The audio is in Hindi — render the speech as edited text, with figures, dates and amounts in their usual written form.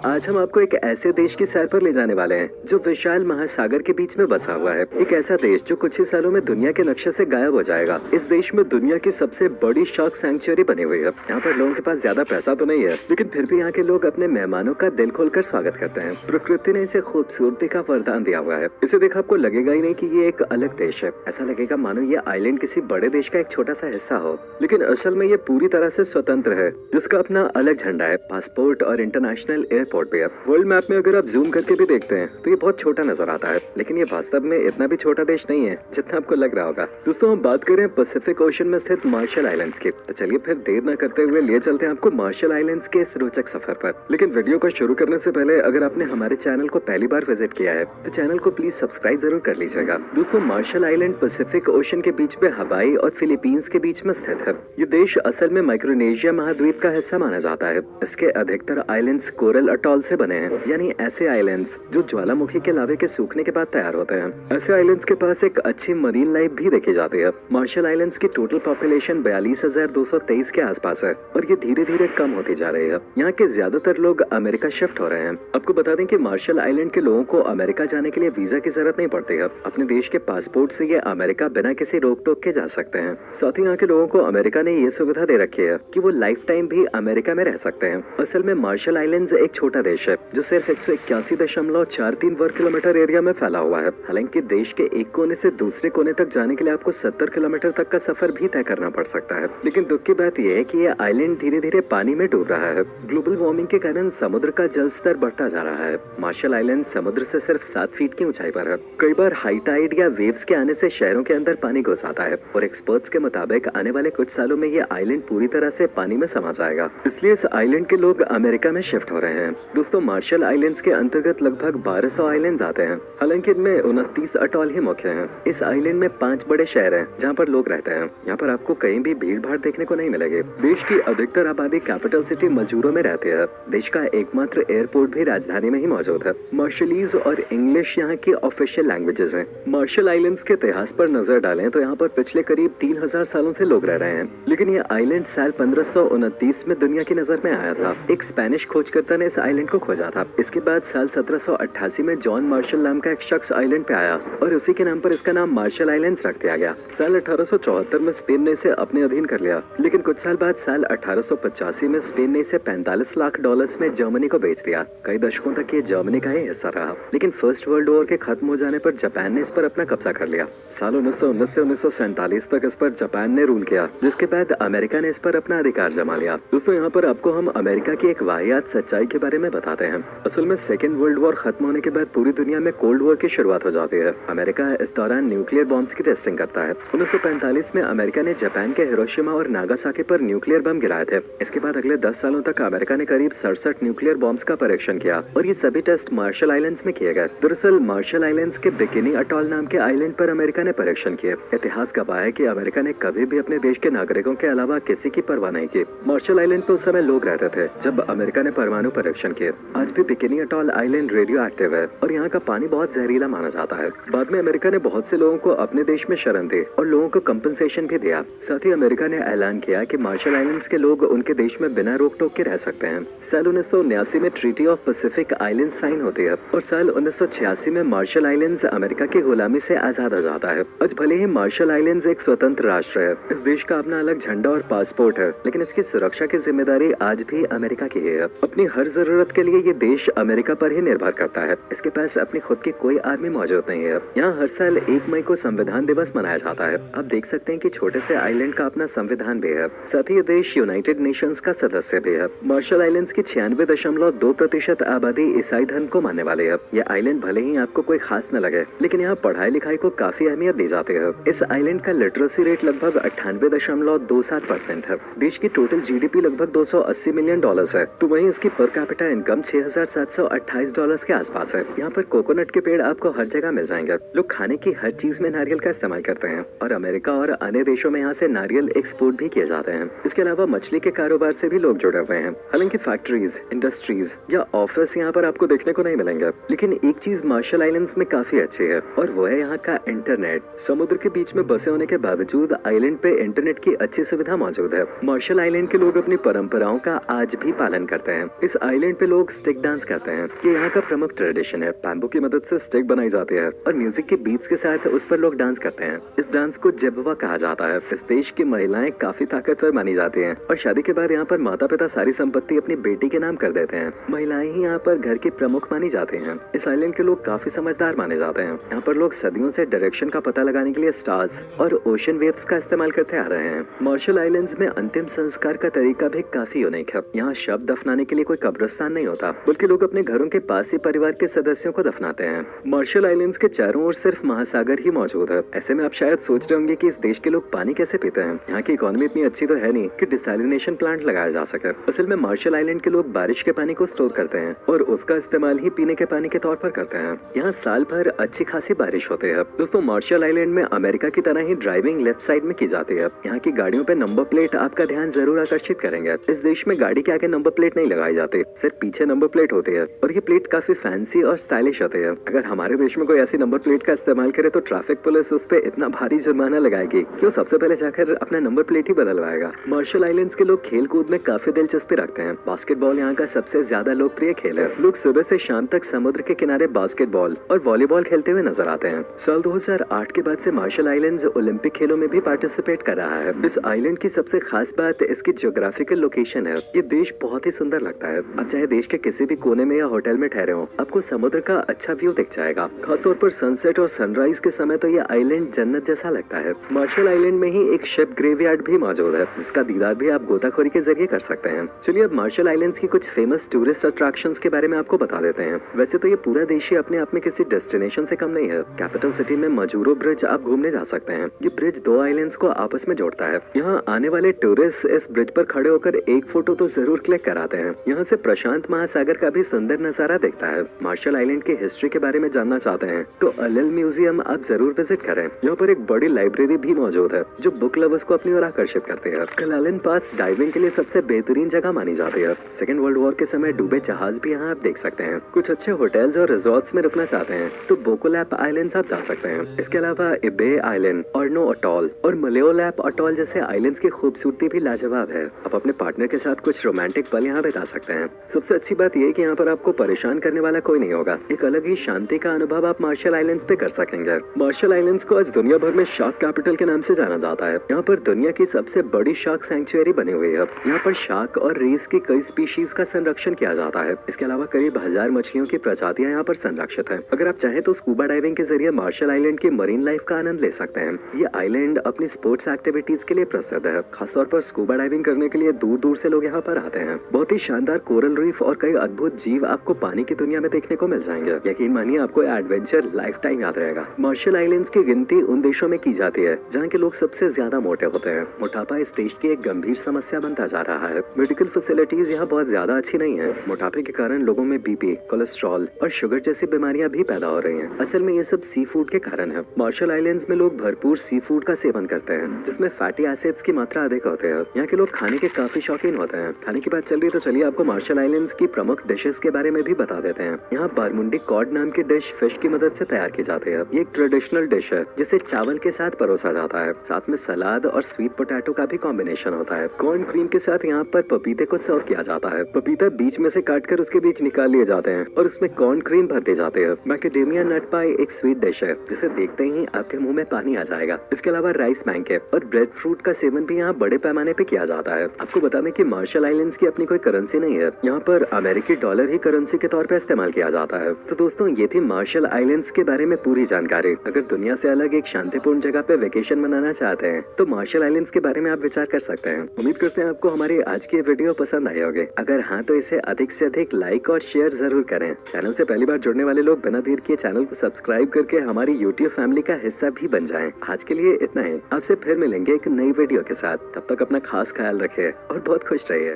आज हम आपको एक ऐसे देश की सैर पर ले जाने वाले हैं जो विशाल महासागर के बीच में बसा हुआ है। एक ऐसा देश जो कुछ ही सालों में दुनिया के नक्शे से गायब हो जाएगा। इस देश में दुनिया की सबसे बड़ी शार्क सैंक्चुअरी बनी हुई है। यहाँ पर लोगों के पास ज्यादा पैसा तो नहीं है, लेकिन फिर भी यहाँ के लोग अपने मेहमानों का दिल खोलकर स्वागत करते हैं। प्रकृति ने इसे खूबसूरती का वरदान दिया हुआ है। इसे देख आपको लगेगा ही नहीं कि ये एक अलग देश है। ऐसा लगेगा मानो ये आइलैंड किसी बड़े देश का एक छोटा सा हिस्सा हो, लेकिन असल में ये पूरी तरह से स्वतंत्र है, जिसका अपना अलग झंडा है, पासपोर्ट और इंटरनेशनल एयरपोर्ट भी है। वर्ल्ड मैप में अगर आप जूम करके भी देखते हैं तो ये बहुत छोटा नजर आता है, लेकिन ये वास्तव में इतना भी छोटा देश नहीं है जितना आपको लग रहा होगा। दोस्तों, हम बात करें पैसिफिक ओशन में स्थित मार्शल आइलैंड्स की, तो चलिए फिर देर न करते हुए लिए चलते हैं आपको मार्शल आइलैंड्स के इस रोचक सफर पर। लेकिन वीडियो को शुरू करने से पहले अगर आपने हमारे चैनल को पहली बार विजिट किया है तो चैनल को प्लीज सब्सक्राइब जरूर कर लीजिएगा। दोस्तों, मार्शल आइलैंड पैसिफिक ओशन के बीच में हवाई और फिलीपींस के बीच में स्थित है। ये देश असल में माइक्रोनेशिया महाद्वीप का हिस्सा माना जाता है। इसके अधिकतर आइलैंड्स कोरल अटॉल से बने हैं, यानी ऐसे आइलैंड्स जो ज्वालामुखी के लावे के सूखने के बाद तैयार होते हैं। ऐसे आइलैंड्स के पास एक अच्छी मरीन लाइफ भी देखी जाती है। मार्शल आइलैंड्स की टोटल पॉपुलेशन 42,223 के आसपास है और ये धीरे धीरे कम होती जा रही है। यहाँ के ज्यादातर लोग अमेरिका शिफ्ट हो रहे हैं। आपको बता दें कि मार्शल आइलैंड के लोगों को अमेरिका जाने के लिए वीजा की जरूरत नहीं पड़ती है। अपने देश के पासपोर्ट से ये अमेरिका बिना किसी रोक टोक के जा सकते हैं। साथ ही यहाँ के लोगों को अमेरिका ने ये सुविधा दे रखी है कि वो लाइफ टाइम भी अमेरिका में रह सकते हैं। असल में मार्शल आइलैंड्स एक छोटा देश है जो सिर्फ 181.43 वर्ग किलोमीटर एरिया में फैला हुआ है। हालांकि देश के एक कोने से दूसरे कोने तक जाने के लिए आपको 70 किलोमीटर तक का सफर भी तय करना पड़ सकता है। लेकिन दुख की बात यह है कि यह आइलैंड धीरे धीरे पानी में डूब रहा है। ग्लोबल वार्मिंग के कारण समुद्र का जल स्तर बढ़ता जा रहा है। मार्शल आइलैंड समुद्र से सिर्फ 7 फीट की ऊंचाई पर है। कई बार हाई टाइड या वेव्स के आने से शहरों के अंदर पानी घुस आता है और एक्सपर्ट्स के मुताबिक आने वाले कुछ सालों में ये आइलैंड पूरी तरह से पानी में समा जाएगा। इसलिए इस आइलैंड के लोग अमेरिका में शिफ्ट हो रहे हैं। दोस्तों, मार्शल आइलैंड्स के अंतर्गत लगभग 1200 आइलैंड्स आते हैं। हालांकि इनमें 29 अटॉल ही मुख्य हैं। इस आइलैंड में 5 बड़े शहर हैं जहाँ पर लोग रहते हैं। यहाँ पर आपको कहीं भी भीड़ भाड़ देखने को नहीं मिलेगी। देश की अधिकतर आबादी कैपिटल सिटी मजूरो में रहती है। देश का एकमात्र एयरपोर्ट भी राजधानी में ही मौजूद है। मार्शलीज और इंग्लिश यहाँ की ऑफिशियल लैंग्वेजेस हैं। मार्शल आइलैंड्स के इतिहास पर नजर डालें तो यहाँ पर पिछले करीब 3000 सालों से लोग रह रहे हैं। लेकिन ये आइलैंड साल 1529 में दुनिया की नजर में आया था। एक स्पेनिश खोजकर्ता ने इस आइलैंड को खोजा था। इसके बाद साल 1788 में जॉन मार्शल नाम का एक शख्स आइलैंड पे आया और उसी के नाम पर इसका नाम मार्शल आइलैंड्स रख दिया गया। साल 1874 में स्पेन ने इसे अपने अधीन कर लिया, लेकिन कुछ साल बाद साल 1885 में स्पेन ने इसे 45 लाख डॉलर्स में जर्मनी को बेच दिया। कई दशकों तक ये जर्मनी का ही हिस्सा रहा, लेकिन फर्स्ट वर्ल्ड वॉर के खत्म हो जाने पर जापान ने इस पर अपना कब्जा कर लिया। साल 1919 से 1947 तक इस पर जापान ने रूल किया, जिसके बाद अमेरिका ने इस पर अपना अधिकार जमा लिया। दोस्तों, यहाँ पर आपको हम अमेरिका की एक वाहियात सच्चाई के बारे में बताते हैं। असल में सेकेंड वर्ल्ड वॉर खत्म होने के बाद पूरी दुनिया में कोल्ड वॉर की शुरुआत हो जाती है। अमेरिका इस दौरान न्यूक्लियर बॉम्ब्स की टेस्टिंग करता है। 1945 में अमेरिका ने जापान के हिरोशिमा और नागासाकी पर न्यूक्लियर बम गिराए थे। इसके बाद अगले 10 सालों तक अमेरिका ने करीब 67 न्यूक्लियर बॉम्ब्स का परीक्षण किया और ये सभी टेस्ट मार्शल आइलैंड्स में किए गए। दरअसल मार्शल आइलैंड्स के बिकिनी अटॉल नाम के आइलैंड पर अमेरिका ने परीक्षण किए। इतिहास गवाह है कि अमेरिका ने कभी भी अपने देश के नागरिकों के अलावा किसी की परवाह नहीं की। मार्शल आइलैंड पर उस समय लोग रहते थे जब अमेरिका ने परमाणु परीक्षण किए। आज भी bikini atoll island radio active है और यहाँ का पानी बहुत जहरीला माना जाता है। बाद में अमेरिका ने बहुत से लोगों को अपने देश में शरण दी और लोगों को कंपनसेशन भी दिया। साथ ही अमेरिका ने ऐलान किया कि मार्शल आइलैंड्स के लोग उनके देश में बिना रोक टोक के रह सकते हैं। साल 1979 में treaty of Pacific island sign होती है और साल 1986 में मार्शल आइलैंड्स अमेरिका की गुलामी से आजाद हो जाता है। आज भले ही मार्शल आइलैंड्स एक स्वतंत्र राष्ट्र है, इस देश का अपना अलग झंडा और पासपोर्ट है, लेकिन इसकी सुरक्षा की जिम्मेदारी आज भी अमेरिका की है। अपनी हर जरूरत के लिए ये देश अमेरिका पर ही निर्भर करता है। इसके पास अपनी खुद की कोई आर्मी मौजूद नहीं है। यहाँ हर साल 1 मई को संविधान दिवस मनाया जाता है। आप देख सकते हैं कि छोटे से आइलैंड का अपना संविधान भी है। साथ ही ये देश यूनाइटेड नेशंस का सदस्य भी है। मार्शल आइलैंड्स की 96.2% आबादी ईसाई धर्म को मानने वाले है। ये आइलैंड भले ही आपको कोई खास न लगे, लेकिन यहाँ पढ़ाई लिखाई को काफी अहमियत दी जाती है। इस आइलैंड का लिटरेसी रेट लगभग 98.27% है। देश की टोटल जीडीपी लगभग 280 मिलियन डॉलर्स है, तो वहीं इसकी पर कैपिटा इनकम 6,728 डॉलर्स के आसपास है। यहाँ पर कोकोनट के पेड़ आपको हर जगह मिल जाएंगे। लोग खाने की हर चीज में नारियल का इस्तेमाल करते हैं और अमेरिका और अन्य देशों में यहाँ से नारियल एक्सपोर्ट भी किए जाते हैं। इसके अलावा मछली के कारोबार से भी लोग जुड़े हुए हैं। हालांकि फैक्ट्रीज, इंडस्ट्रीज या ऑफिस यहाँ पर आपको देखने को नहीं मिलेंगे, लेकिन एक चीज मार्शल आइलैंड्स में काफी अच्छी है और वो है यहाँ का इंटरनेट। समुद्र के बीच में बसे होने के बावजूद आइलैंड पे इंटरनेट की अच्छी सुविधा मौजूद है। मार्शल आइलैंड के लोग अपनी परंपराओं का आज भी पालन करते हैं। इस आइलैंड पे लोग स्टिक डांस करते हैं। ये यहाँ का प्रमुख ट्रेडिशन है। बैम्बू की मदद से स्टिक बनाई जाती है और म्यूजिक के बीट्स के साथ उस पर लोग डांस करते हैं। इस डांस को जेबवा कहा जाता है। इस देश की महिलाएं काफी ताकतवर मानी जाती हैं और शादी के बाद यहाँ पर माता पिता सारी संपत्ति अपनी बेटी के नाम कर देते हैं। महिलाएं ही यहाँ पर घर की प्रमुख मानी जाती हैं। इस आइलैंड के लोग काफी समझदार माने जाते हैं। यहाँ पर लोग सदियों से डायरेक्शन का पता लगाने के लिए स्टार्स और ओशन वेव्स का इस्तेमाल करते आ रहे हैं। मार्शल आइलैंड्स में अंतिम संस्कार का तरीका भी काफी यूनिक है। यहाँ शव दफनाने के लिए कोई कब्रिस्तान नहीं होता, बल्कि लोग अपने घरों के पास ही परिवार के सदस्यों को दफनाते हैं। मार्शल आइलैंड्स के चारों ओर सिर्फ महासागर ही मौजूद है। ऐसे में आप शायद सोच रहे होंगे कि इस देश के लोग पानी कैसे पीते हैं। यहाँ की इकोनॉमी इतनी अच्छी तो है नहीं कि डिसैलिनेशन प्लांट लगाया जा सके। असल में मार्शल आइलैंड के लोग बारिश के पानी को स्टोर करते हैं और उसका इस्तेमाल ही पीने के पानी के तौर पर करते हैं। यहाँ साल भर अच्छी खासी बारिश होती है। दोस्तों, मार्शल आइलैंड में अमेरिका की तरह ही ड्राइविंग लेफ्ट साइड में की जाती है। यहाँ की गाड़ियों पे नंबर प्लेट आपका ध्यान जरूर आकर्षित करेंगे। इस देश में गाड़ी के आगे नंबर प्लेट नहीं लगाई जाती, सिर्फ पीछे नंबर प्लेट होती है और ये प्लेट काफी फैंसी और स्टाइलिश होती है। अगर हमारे देश में कोई ऐसी नंबर प्लेट का इस्तेमाल करे तो ट्रैफिक पुलिस उस पे इतना भारी जुर्माना लगाएगी कि वो सबसे पहले जाकर अपना नंबर प्लेट ही बदलवाएगा। मार्शल आइलैंड्स के लोग खेल कूद में काफी दिलचस्पी रखते हैं। बास्केटबॉल यहाँ का सबसे ज्यादा लोकप्रिय खेल है। लोग सुबह से शाम तक समुद्र के किनारे बास्केटबॉल और वॉलीबॉल खेलते हुए नजर आते हैं। साल 2008 के बाद से मार्शल आइलैंड्स ओलंपिक खेलों में भी पार्टिसिपेट कर रहा है। इस आइलैंड की सबसे खास बात इसकी ज्योग्राफिकल लोकेशन है। ये देश बहुत ही सुंदर लगता है। आप चाहे देश के किसी भी कोने में या होटल में ठहरे हो, आपको समुद्र का अच्छा व्यू दिख जाएगा। खासतौर पर सनसेट और सनराइज के समय तो ये आइलैंड जन्नत जैसा लगता है। मार्शल आइलैंड में ही एक शिप ग्रेवयार्ड भी मौजूद है, जिसका दीदार भी आप गोताखोरी के जरिए कर सकते हैं। चलिए अब मार्शल आइलैंड्स की कुछ फेमस टूरिस्ट अट्रैक्शंस के बारे में आपको बता देते हैं। वैसे तो ये पूरा देश ही अपने आप में किसी डेस्टिनेशन से कम नहीं है। कैपिटल सिटी में मजूरो ब्रिज आप घूमने जा सकते हैं। ये ब्रिज दो आइलैंड्स को आपस में जोड़ता है। यहाँ आने वाले टूरिस्ट इस ब्रिज पर खड़े होकर एक फोटो तो जरूर क्लिक कराते हैं। यहाँ से प्रशांत महासागर का भी सुंदर नजारा दिखता है। मार्शल आइलैंड की हिस्ट्री के बारे में जानना चाहते हैं तो अलिल म्यूजियम आप जरूर विजिट करें। यहाँ पर एक बड़ी लाइब्रेरी भी मौजूद है जो बुक लवर्स को अपनी ओर आकर्षित करती है। कलालन पास डाइविंग के लिए सबसे बेहतरीन जगह मानी जाती है। सेकेंड वर्ल्ड वॉर के समय डूबे जहाज भी यहाँ आप देख सकते हैं। कुछ अच्छे होटल्स और रिजॉर्ट्स में रुकना चाहते हैं तो बोकोलैप आइलैंड्स आप जा सकते हैं। इसके अलावा इबे आइलैंड, अर्नो अटॉल और मलेओलैप अटॉल जैसे आइलैंड्स की खूबसूरती भी लाजवाब है। आप अपने पार्टनर के साथ कुछ रोमांटिक पल यहाँ बिता सकते हैं। सबसे अच्छी बात यह कि यहाँ पर आपको परेशान करने वाला कोई नहीं होगा। एक अलग ही शांति का अनुभव आप मार्शल आइलैंड्स पे कर सकेंगे। मार्शल आइलैंड्स को आज दुनिया भर में शार्क कैपिटल के नाम से जाना जाता है। यहाँ पर दुनिया की सबसे बड़ी शार्क सैंक्चुअरी बनी हुई है। यहाँ पर शार्क और रेस की कई स्पीशीज का संरक्षण किया जाता है। इसके अलावा करीब 1000 मछलियों की प्रजातियां यहाँ पर संरक्षित हैं। अगर आप चाहें तो स्कूबा डाइविंग के जरिए मार्शल आइलैंड की मरीन लाइफ का आनंद ले सकते हैं। ये आइलैंड अपनी स्पोर्ट्स एक्टिविटीज के लिए प्रसिद्ध है। खासतौर पर स्कूबा डाइविंग करने के लिए दूर दूर से लोग यहाँ पर आते हैं। बहुत ही शानदार कोरल रीफ और कई अद्भुत जीव आपको पानी की दुनिया में देखने को मिल जाएंगे। यकीन मानिए आपको एडवेंचर लाइफ टाइम याद रहेगा। मार्शल आइलैंड्स की गिनती उन देशों में की जाती है जहाँ के लोग सबसे ज्यादा मोटे होते हैं। मोटापा इस देश की एक गंभीर समस्या बनता जा रहा है। मेडिकल फैसिलिटीज यहाँ बहुत ज्यादा अच्छी नहीं है। मोटापे के कारण लोगों में बीपी, कोलेस्ट्रॉल और शुगर जैसी बीमारियां भी पैदा हो रही हैं। असल में ये सब सी फूड के कारण है। मार्शल आइलैंड्स में लोग भरपूर सी फूड का सेवन करते हैं जिसमें फैटी एसिड्स की मात्रा अधिक होती है। यहाँ के लोग खाने के काफी शौकीन होते हैं। खाने की बात चल रही है तो चलिए आपको मार्शल आइलैंड्स की प्रमुख डिशेस के बारे में भी बता देते हैं। यहाँ बारमुंडी कॉड नाम की डिश फिश की मदद से तैयार की जाती है। ये एक ट्रेडिशनल डिश है जिसे चावल के साथ परोसा जाता है। साथ में सलाद और स्वीट पोटैटो का भी कॉम्बिनेशन होता है। कॉर्न क्रीम के साथ यहाँ पर पपीते को सर्व किया जाता है। पपीता बीच में से काटकर उसके बीच निकाल लिए जाते हैं और उसमें कॉर्न क्रीम भर दी जाती है। मैकेडेमिया नट पाई एक स्वीट डिश है जिसे देखते ही आपके मुंह में पानी आ जाएगा। इसके अलावा राइस पैनकेक और ब्रेड फ्रूट का सेवन भी यहाँ बड़े पैमाने पे किया जाता है। आपको बता दें कि मार्शल आइलैंड्स की अपनी कोई करेंसी नहीं है। यहाँ पर अमेरिकी डॉलर ही करेंसी के तौर पे इस्तेमाल किया जाता है। तो दोस्तों, ये थी मार्शल आइलैंड्स के बारे में पूरी जानकारी। अगर दुनिया से अलग एक शांतिपूर्ण जगह पे वेकेशन मनाना चाहते हैं तो मार्शल आइलैंड्स के बारे में आप विचार कर सकते हैं। उम्मीद करते हैं आपको हमारी आज की वीडियो पसंद आई होगी। अगर हाँ तो इसे अधिक से अधिक लाइक और शेयर जरूर करें। चैनल से पहली बार जुड़ने वाले लोग बिना देर किए चैनल को सब्सक्राइब करके हमारी यूट्यूब फैमिली का हिस्सा भी बन जाएं। आज के लिए इतना ही। आपसे फिर मिलेंगे एक नई वीडियो के साथ। तब तक अपना खास ख्याल रखें और बहुत खुश रहिए।